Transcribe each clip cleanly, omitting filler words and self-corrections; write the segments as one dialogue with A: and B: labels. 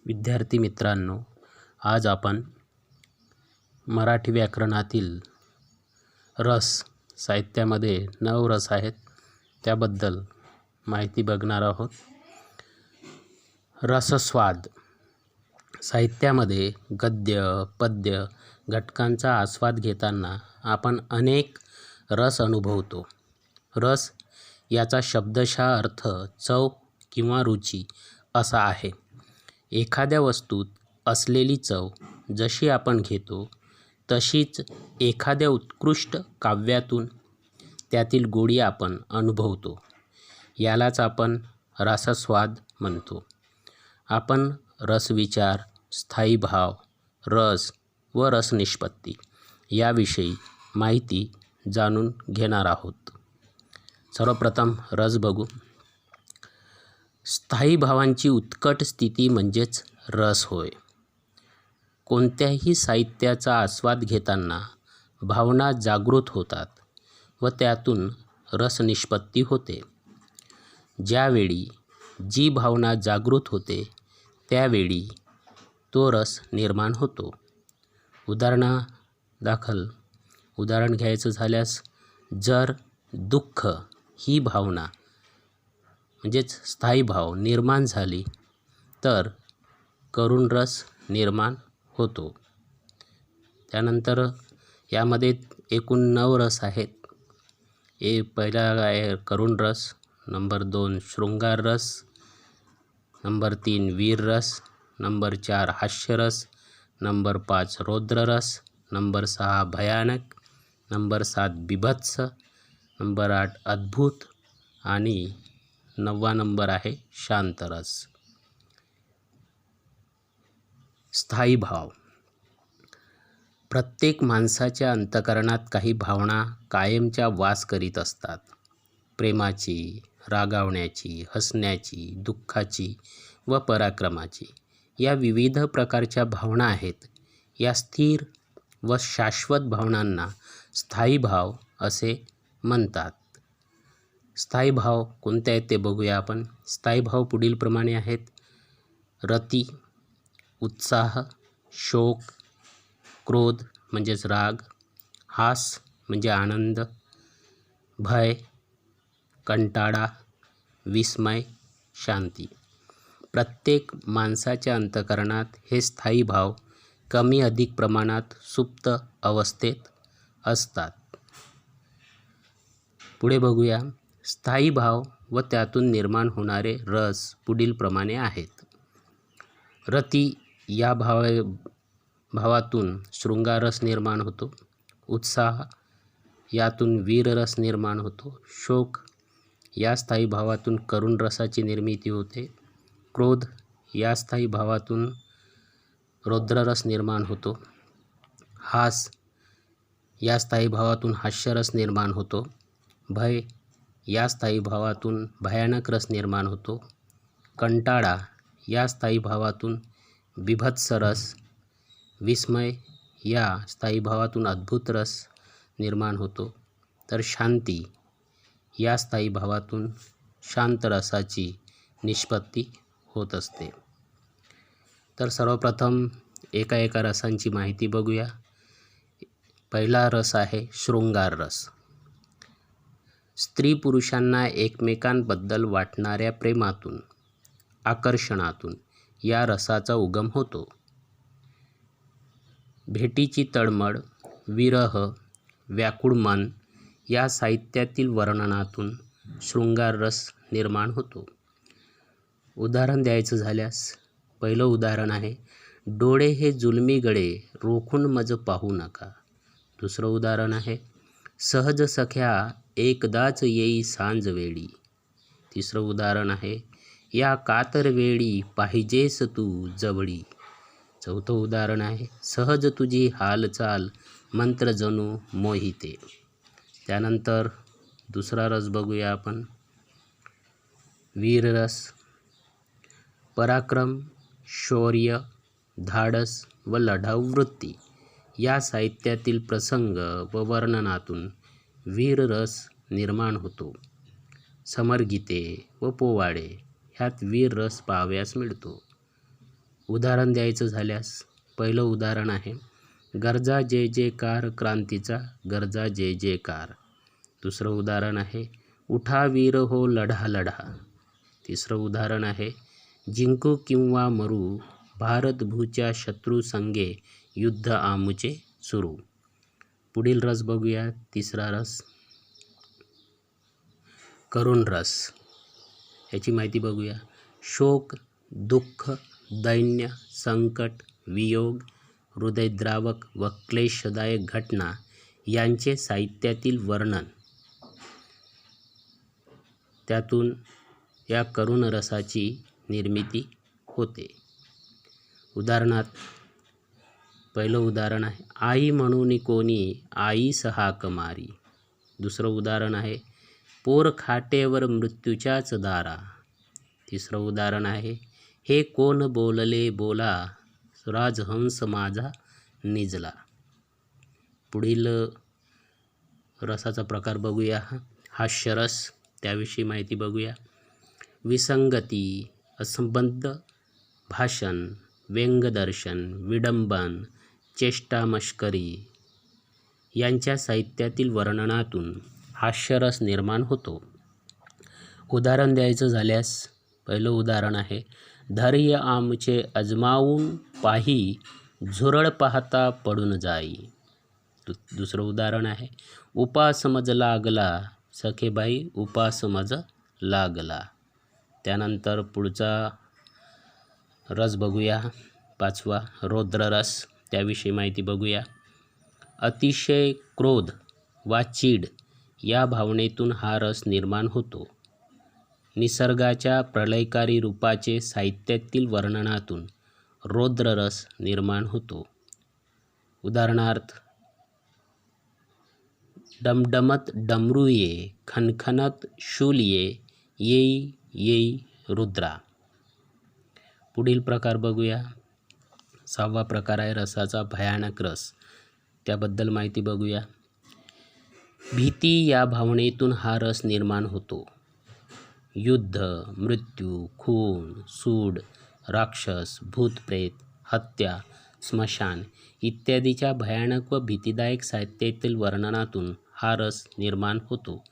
A: विद्यार्थी मित्रांनो, आज आपण मराठी व्याकरणातील रस साहित्यामध्ये 9 रस आहेत त्याबद्दल माहिती बघणार आहोत. रसस्वाद साहित्यामध्ये गद्य पद्य घटकांचा आस्वाद घेताना आपण अनेक रस अनुभवतो. रस याचा शब्दशः अर्थ चव किंवा रुची असा आहे. एखाद्या वस्तूत असलेली चव जशी आपण घेतो तशीच एखाद्या उत्कृष्ट काव्यातून त्यातील गोडी आपण अनुभवतो. यालाच आपण रसस्वाद म्हणतो. आपण रसविचार, स्थायी भाव, रस व रसनिष्पत्ती याविषयी माहिती जाणून घेणार आहोत. सर्वप्रथम रस बघू. स्थायी भावांची उत्कट स्थिती म्हणजेच रस होय. कोणत्याही साहित्याचा आस्वाद घेताना भावना जागृत होतात व त्यातून रसनिष्पत्ती होते. ज्यावेळी जी भावना जागृत होते त्यावेळी तो रस निर्माण होतो. उदाहरण घ्यायचं झाल्यास, जर दुःख ही भावना म्हणजेच स्थायी भाव निर्माण झाली तर करुण रस निर्माण होतो. त्यानंतर यामध्ये एकूण 9 रस आहेत. पहिला आहे करुण रस, नंबर 2 शृंगार रस, नंबर 3 वीर रस, नंबर 4 हास्यरस, नंबर 5 रौद्र रस, नंबर 6 भयानक, नंबर 7 बीभत्स, नंबर 8 अद्भुत आणि 9वा नंबर आहे शांतरस. स्थायी भाव. प्रत्येक माणसाच्या अंतःकरणात काही भावना कायमच्या वास करीत असतात. प्रेमाची, रागावण्याची, हसण्याची, दुःखाची व पराक्रमाची या विविध प्रकारच्या भावना आहेत. या स्थिर व शाश्वत भावनांना स्थायी भाव असे म्हणतात. स्थायी भाव कोणते आहेत ते बघूया आपण. स्थायी भाव पुढील प्रमाणे आहेत. रती, उत्साह, शोक, क्रोध म्हणजेच राग, हास म्हणजे आनंद, भय, कंटाळा, विस्मय, शांती. प्रत्येक माणसाच्या अंतःकरणात हे स्थायी भाव कमी अधिक प्रमाणात सुप्त अवस्थेत असतात. पुढे बघूया. स्थायी भाव व त्यातून निर्माण होणारे रस पुढील प्रमाणे आहेत. रती या भावातून शृंगाररस निर्माण होतो. उत्साह यातून वीररस निर्माण होतो. शोक या स्थायी भावातून करुण रसाची निर्मिती होते. क्रोध या स्थायी भावातून रौद्ररस निर्माण होतो. हास या स्थायी भावातून हास्यरस निर्माण होतो. भय या स्थायी भावातून भयानक रस निर्माण होतो. कंटाळा या स्थायी भावातून बीभत्स रस, विस्मय या स्थायी भावातून अद्भुत रस निर्माण होतो. तर शांती या स्थायी भावातून शांत रसाची निष्पत्ती होत असते. तर सर्वप्रथम एका रसांची माहिती बघूया. पहिला रस आहे शृंगार रस. स्त्री पुरुषांना एकमेकांबद्दल वाटणाऱ्या प्रेमातून, आकर्षणातून या रसाचा उगम होतो. भेटीची तळमळ, विरह, व्याकुळ मन या साहित्यातील वर्णनातून शृंगार रस निर्माण होतो. उदाहरण द्यायचं झाल्यास, पहिलं उदाहरण आहे, डोळे हे जुलमी गळे रोखून मज पाहू नका. दुसरं उदाहरण आहे, सहज सख्या एकदाच येई सांज वेळी. तिसरं उदाहरण आहे, या कातर वेळी पाहिजेस तू जवळी. चौथं उदाहरण आहे, सहज तुझी हालचाल मंत्र जणू मोहिते. त्यानंतर दुसरा रस बघूया आपण, वीररस. पराक्रम, शौर्य, धाडस व लढाऊ वृत्ती या साहित्यातील प्रसंग व वर्णनातून वीररस निर्माण होतो. समरगीते व पोवाडे ह्यात वीर रस पाहावयास मिळतो. उदाहरण द्यायचं झाल्यास पहिलं उदाहरण आहे गरजा जय जयकार क्रांतीचा गरजा जय जयकार. दुसरं उदाहरण आहे उठा वीर हो लढा लढा. तिसरं उदाहरण आहे जिंकू किंवा मरू भारत भूच्या शत्रू संगे युद्ध आमुचे सुरू. पुढील रस बघूया. तिसरा रस करुण रस. याची माहिती बघूया. शोक, दुःख, दैन्य, संकट, वियोग, हृदयद्रावक व क्लेशदायक घटना यांचे साहित्यातील वर्णन. त्यातून या करुण रसाची निर्मिती होते. उदाहरणार्थ पहिलं उदाहरण आहे आई म्हणून कोणी आईस हाक मारी. दुसरं उदाहरण आहे पोर खाटेवर मृत्यूच्याच दारा. तिसरं उदाहरण आहे हे कोण बोलले बोला राजहंस माझा निजला. पुढील रसाचा प्रकार बघूया. हास्यरस, त्याविषयी माहिती बघूया. विसंगती, असंबद्ध भाषण, व्यंगदर्शन, विडंबन, चेष्टामस्करी यांच्या साहित्यातील वर्णनातून हास्यरस निर्माण होतो. उदाहरण द्यायचं झाल्यास पहिलं उदाहरण आहे धैर्य आमचे अजमावून पाही झुरळ पाहता पडून जाई. दुसरं उदाहरण आहे उपासमज लागला सखेबाई उपासमज लागला. त्यानंतर पुढचा रस बघूया. पाचवा रौद्ररस, त्याविषयी माहिती बघूया. अतिशय क्रोध वा चीड या भावनेतून हा रस निर्माण होतो. निसर्गाच्या प्रलयकारी रूपाचे साहित्यातील वर्णनातून रौद्ररस निर्माण होतो. उदाहरणार्थ डमडमत डमरू ये खनखनत शूल ये येई येई रुद्रा. पुढील प्रकार बघूया. सहावा प्रकार आहे रसाचा भयानक रस. त्याबद्दल माहिती बघूया. भीती या भावनेतून हा रस निर्माण होतो. युद्ध, मृत्यू, खून, सूड, राक्षस, भूतप्रेत, हत्या, स्मशान इत्यादीच्या भयानक व भीतीदायक साहित्यातील वर्णनातून हा रस निर्माण होतो.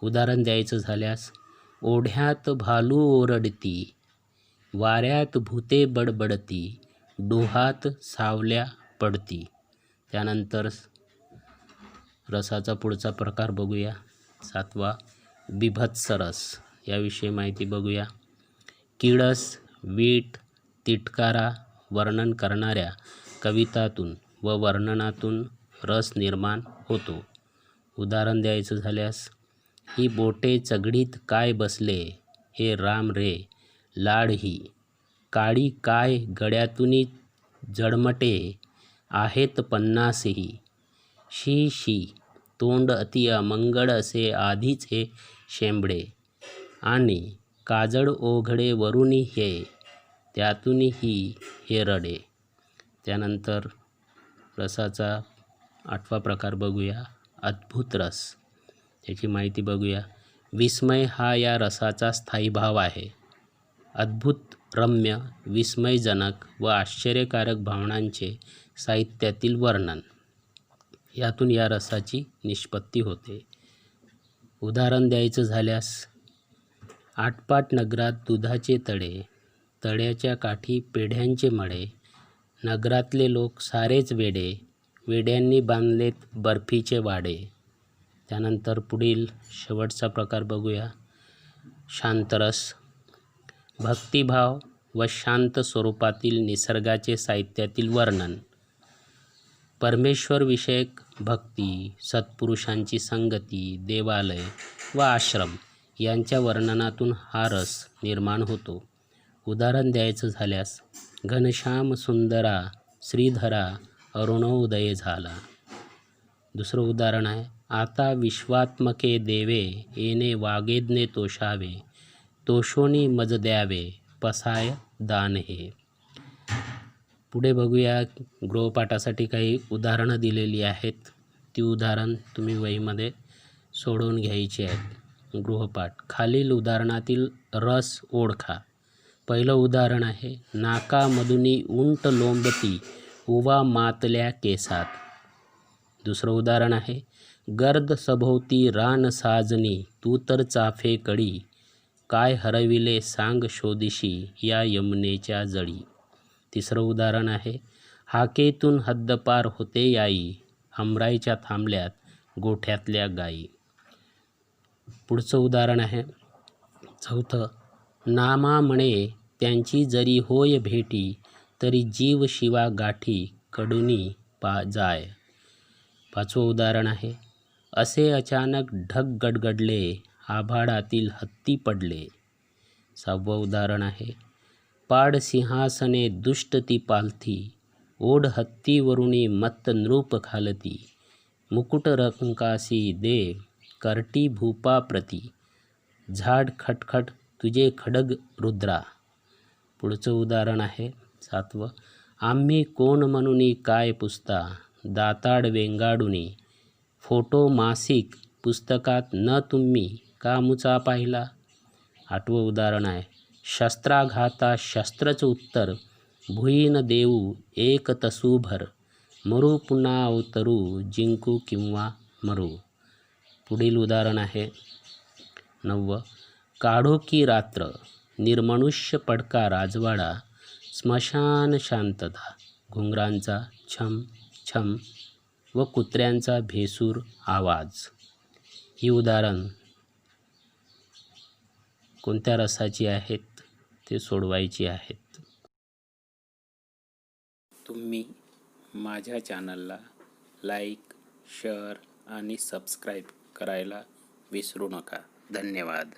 A: उदाहरण द्यायचं झाल्यास ओढ्यात भालू ओरडती, वाऱ्यात भूते बडबडती, डोहात सावल्या पडती. त्यानंतर रसाचा पुढचा प्रकार बघूया. सातवा बिभत्सरस, याविषयी माहिती बघूया. किळस, वीट, तिटकारा वर्णन करणाऱ्या कवितातून व वर्णनातून रस निर्माण होतो. उदाहरण द्यायचं झाल्यास ही बोटे चगडीत काय बसले हे राम रे लाड ही काळी काय गळ्यातूनी जडमटे आहेत 50ही. शी शी तोंड अति अमंगळ असे आधीच हे शेंबडे आणि काजळ ओघडे वरुनी हे त्यातूनही हे रडे. त्यानंतर रसाचा आठवा प्रकार बघूया. अद्भुत रस, त्याची माहिती बघूया. विस्मय हा या रसाचा स्थायी भाव आहे. अद्भुत, रम्य, विस्मयजनक व आश्चर्यकारक भावनांचे साहित्यातील वर्णन. यातून या रसाची निष्पत्ती होते. उदाहरण द्यायचं झाल्यास आटपाट नगरात दुधाचे तळे, तळ्याच्या काठी पेढ्यांचे मळे, नगरातले लोक सारेच वेडे, वेड्यांनी बांधलेत बर्फीचे वाडे. त्यानंतर पुढील शेवटचा प्रकार बघूया. शांतरस, भक्तिभाव व शांत स्वरूपातील निसर्गाचे साहित्यातील वर्णन. परमेश्वरविषयक भक्ती, सत्पुरुषांची संगती, देवालय व आश्रम यांच्या वर्णनातून हा रस निर्माण होतो. उदाहरण द्यायचं झाल्यास घनश्याम सुंदरा श्रीधरा अरुणोदय झाला. दुसरं उदाहरण आहे आता विश्वात्मके देवे येणे वागेदने तोषावे, तोषोनी मज द्यावे पसाय दान हे. पुढे बघूया. गृहपाठासाठी काही उदाहरणं दिलेली आहेत. ती उदाहरण तुम्ही वहीमध्ये सोडवून घ्यायची आहेत. गृहपाठ. खालील उदाहरणातील रस ओळखा. पहिलं उदाहरण आहे, नाकामधुनी उंट लोंबती उवा मातल्या केसात. दुसरं उदाहरण आहे, गर्द सभोवती रान साजनी तू तर चाफे कडी, काय हरविले सांग शोधिशी या यमुनेच्या जळी. तिसरं उदाहरण आहे, हाकेतून हद्दपार होते याई, हमराईच्या थांबल्यात गोठ्यातल्या गाई. पुढचं उदाहरण आहे चौथं, नामा म्हणे त्यांची जरी होय भेटी, तरी जीव शिवा गाठी कडुनी जाय. पाचवं उदाहरण आहे, असे अचानक ढग गडगडले, आभाळातील हत्ती पडले. सहावं उदाहरण आहे, पाड सिंहासने दुष्ट ती पालथी, ओढ हत्तीवरुणी मत्त नृप खालती, मुकुट रंकासी दे करटी भूपा प्रती, झाड खटखट तुझे खडग रुद्रा. पुढचं उदाहरण आहे सातवं, आम्ही कोण म्हणून काय पुसता, दाताड वेंगाडुनी, फोटो मासिक पुस्तकात न तुम्ही का मुचा पाहिला. आठवं उदाहरण आहे, शस्त्राघाता शस्त्रच उत्तर, भुईन देऊ एक तसूभर, मरू पुन्हा अवतरू जिंकू किंवा मरू. पुढील उदाहरण आहे नववं, काढो की रात्र, निर्मनुष्य पडका राजवाडा, स्मशान शांतता, घुंगरांचा छम छम व कुत्र्यांचा भेसूर आवाज. ही उदाहरण कोणत्या रसाची आहेत ते सोडवायची आहेत. तुम्ही माझ्या चॅनलला लाईक, शेअर आणि सबस्क्राईब करायला विसरू नका. धन्यवाद.